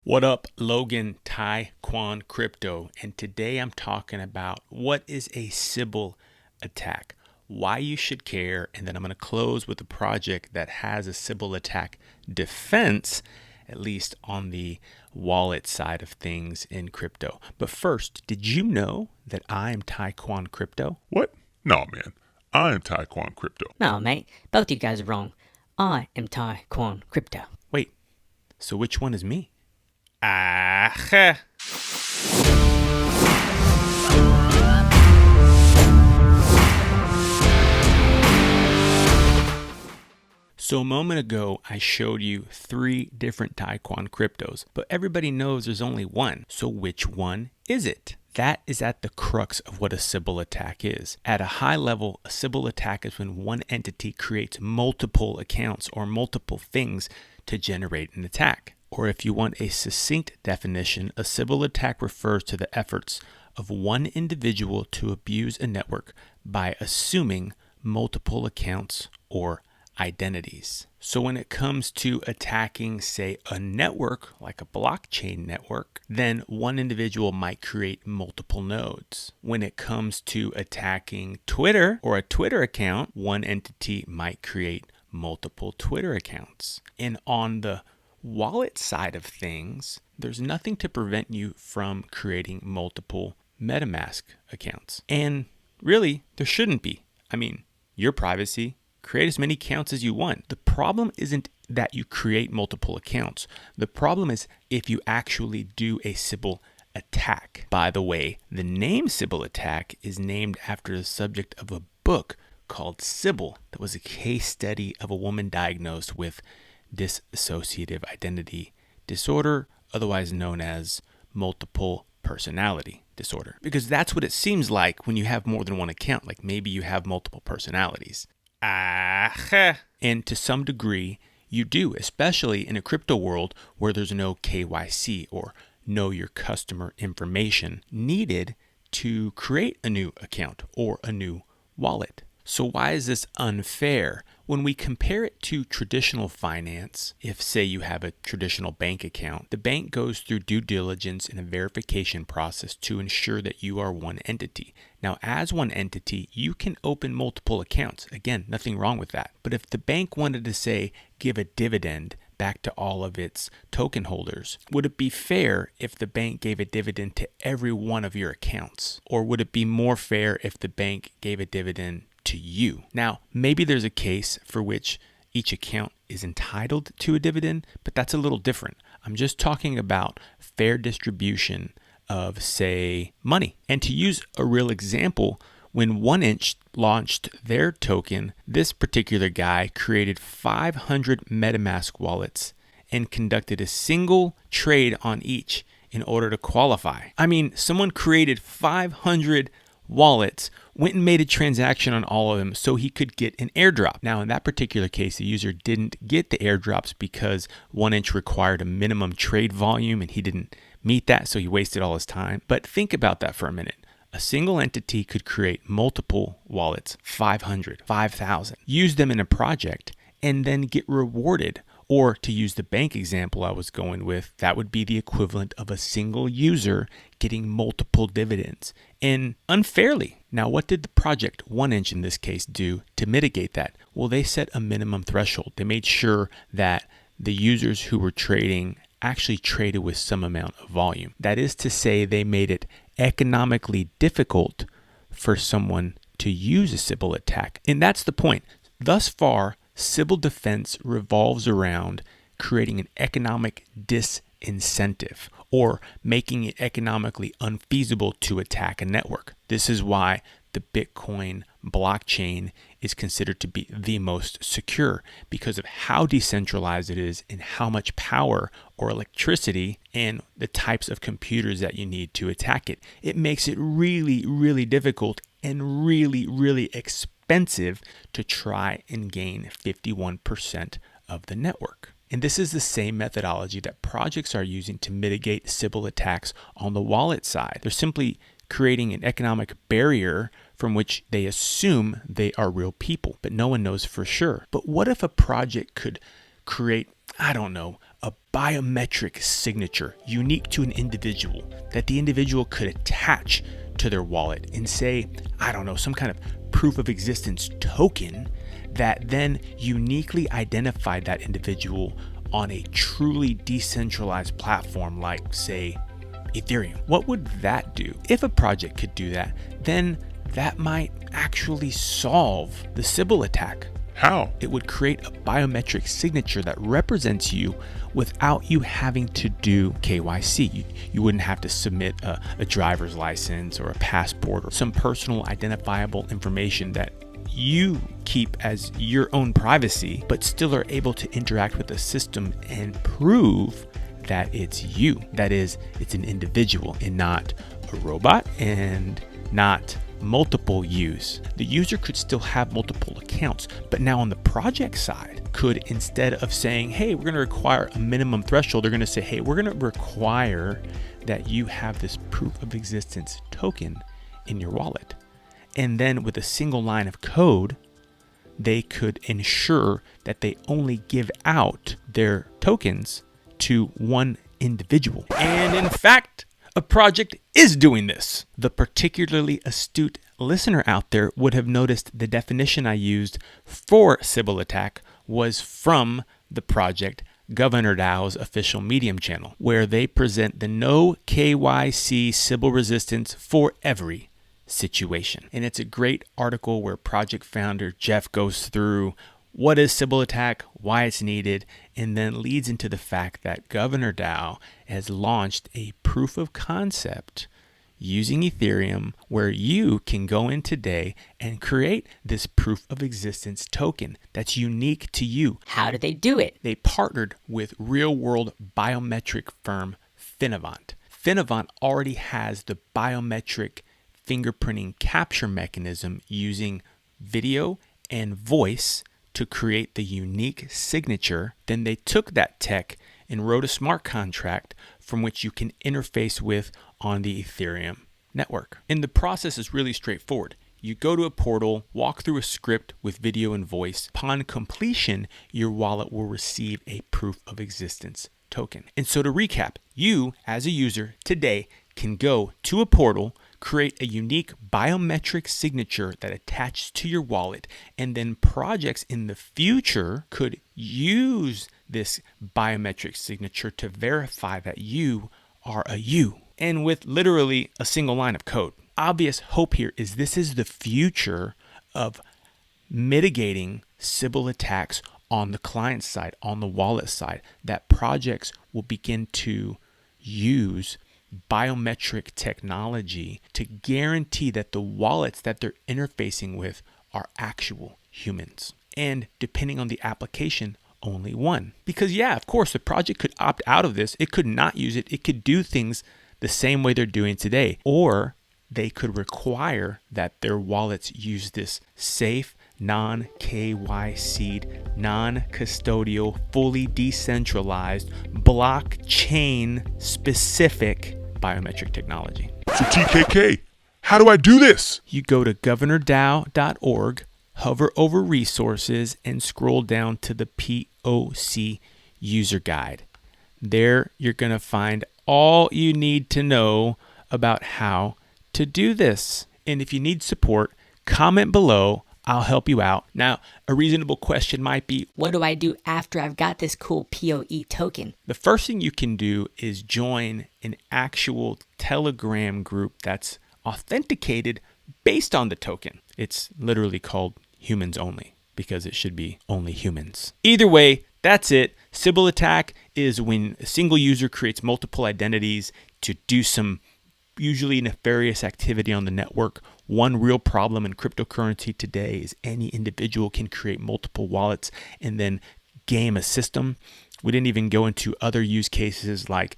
What up, Logan Taekwon Crypto, and today I'm talking about what is a Sybil attack, why you should care, and then I'm going to close with a project that has a Sybil attack defense, at least on the wallet side of things in crypto. But first, did you know that I am Taekwon Crypto? What? No, man. I am Taekwon Crypto. No, mate. Both you guys are wrong. I am Taekwon Crypto. Wait, so which one is me? Ah. So a moment ago, I showed you 3 different Taekwon cryptos, but everybody knows there's only one. So which one is it? That is at the crux of what a Sybil attack is. At a high level, a Sybil attack is when one entity creates multiple accounts or multiple things to generate an attack. Or if you want a succinct definition, a Sybil attack refers to the efforts of one individual to abuse a network by assuming multiple accounts or identities. So when it comes to attacking, say, a network, like a blockchain network, then one individual might create multiple nodes. When it comes to attacking Twitter or a Twitter account, one entity might create multiple Twitter accounts. And on the wallet side of things, there's nothing to prevent you from creating multiple MetaMask accounts. And really, there shouldn't be. I mean, your privacy. Create as many accounts as you want. The problem isn't that you create multiple accounts. The problem is if you actually do a Sybil attack. By the way, the name Sybil attack is named after the subject of a book called Sybil that was a case study of a woman diagnosed with dissociative identity disorder, otherwise known as multiple personality disorder. Because that's what it seems like when you have more than one account. Like maybe you have multiple personalities. And to some degree, you do, especially in a crypto world where there's no KYC or know your customer information needed to create a new account or a new wallet. So why is this unfair? When we compare it to traditional finance, if say you have a traditional bank account, the bank goes through due diligence and a verification process to ensure that you are one entity. Now, as one entity, you can open multiple accounts. Again, nothing wrong with that. But if the bank wanted to say, give a dividend back to all of its token holders, would it be fair if the bank gave a dividend to every one of your accounts? Or would it be more fair if the bank gave a dividend to you? Now, maybe there's a case for which each account is entitled to a dividend, but that's a little different. I'm just talking about fair distribution of, say, money. And to use a real example, when 1inch launched their token, this particular guy created 500 MetaMask wallets and conducted a single trade on each in order to qualify. I mean, someone created 500 wallets, went and made a transaction on all of them so he could get an airdrop. Now, in that particular case, the user didn't get the airdrops because 1inch required a minimum trade volume and he didn't meet that, so he wasted all his time. But think about that for a minute. A single entity could create multiple wallets, 500, 5,000, use them in a project, and then get rewarded. Or to use the bank example I was going with, that would be the equivalent of a single user getting multiple dividends, and unfairly. Now, what did the project 1inch in this case do to mitigate that? Well, they set a minimum threshold. They made sure that the users who were trading actually traded with some amount of volume. That is to say, they made it economically difficult for someone to use a Sybil attack. And that's the point. Thus far, Sybil defense revolves around creating an economic disincentive or making it economically unfeasible to attack a network. This is why the Bitcoin blockchain is considered to be the most secure, because of how decentralized it is and how much power or electricity and the types of computers that you need to attack it. It makes it really, really difficult and really, really expensive to try and gain 51% of the network. And this is the same methodology that projects are using to mitigate Sybil attacks on the wallet side. They're simply creating an economic barrier from which they assume they are real people, but no one knows for sure. But what if a project could create, I don't know, a biometric signature unique to an individual that the individual could attach to their wallet and say, I don't know, some kind of proof of existence token that then uniquely identified that individual on a truly decentralized platform like, say, Ethereum. What would that do? If a project could do that, then that might actually solve the Sybil attack. How? It would create a biometric signature that represents you without you having to do KYC. You wouldn't have to submit a driver's license or a passport or some personal identifiable information that you keep as your own privacy, but still are able to interact with the system and prove that it's you. That is, it's an individual and not a robot and not multiple yous. The user could still have multiple accounts, but now on the project side could, instead of saying, hey, we're going to require a minimum threshold, they're going to say, hey, we're going to require that you have this proof of existence token in your wallet. And then with a single line of code, they could ensure that they only give out their tokens to one individual. And in fact, a project is doing this. The particularly astute listener out there would have noticed the definition I used for Sybil attack was from the project Governor DAO's official Medium channel, where they present the no KYC Sybil resistance for every situation. And it's a great article where project founder Jeff goes through what is Sybil attack, why it's needed, and then leads into the fact that Governor DAO has launched a proof of concept using Ethereum where you can go in today and create this proof of existence token that's unique to you. How did they do it? They partnered with real-world biometric firm Finnovant. Finnovant already has the biometric fingerprinting capture mechanism using video and voice to create the unique signature. Then they took that tech and wrote a smart contract from which you can interface with on the Ethereum network. And the process is really straightforward. You go to a portal, walk through a script with video and voice. Upon completion, your wallet will receive a proof of existence token. And so to recap, you as a user today can go to a portal, create a unique biometric signature that attaches to your wallet, and then projects in the future could use this biometric signature to verify that you are a you. And with literally a single line of code. Obvious hope here is this is the future of mitigating Sybil attacks on the client side, on the wallet side, that projects will begin to use biometric technology to guarantee that the wallets that they're interfacing with are actual humans. And depending on the application, only one. Because yeah, of course, the project could opt out of this. It could not use it. It could do things the same way they're doing today. Or they could require that their wallets use this safe, non-KYC'd, non-custodial, fully decentralized, blockchain-specific biometric technology. So TKK, how do I do this? You go to governordao.org, hover over resources, and scroll down to the POC user guide. There you're going to find all you need to know about how to do this. And if you need support, comment below. I'll help you out. Now, a reasonable question might be, What do I do after I've got this cool PoE token? the first thing you can do is join an actual Telegram group that's authenticated based on the token. It's literally called Humans Only because it should be only humans. Either way, that's it. Sybil attack is when a single user creates multiple identities to do some usually nefarious activity on the network. One real problem in cryptocurrency today is any individual can create multiple wallets and then game a system. We didn't even go into other use cases like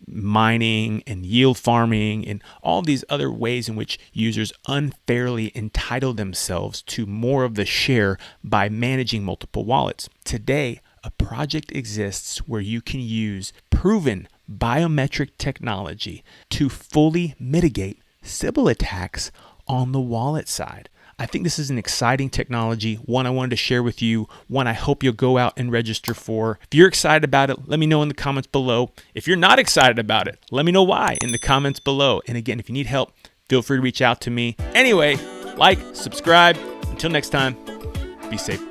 mining and yield farming and all these other ways in which users unfairly entitle themselves to more of the share by managing multiple wallets. Today, a project exists where you can use proven biometric technology to fully mitigate Sybil attacks on the wallet side. I think this is an exciting technology, one I wanted to share with you, one I hope you'll go out and register for. If you're excited about it, let me know in the comments below. If you're not excited about it, let me know why in the comments below. And again, if you need help, feel free to reach out to me. Anyway, like, subscribe. Until next time, be safe.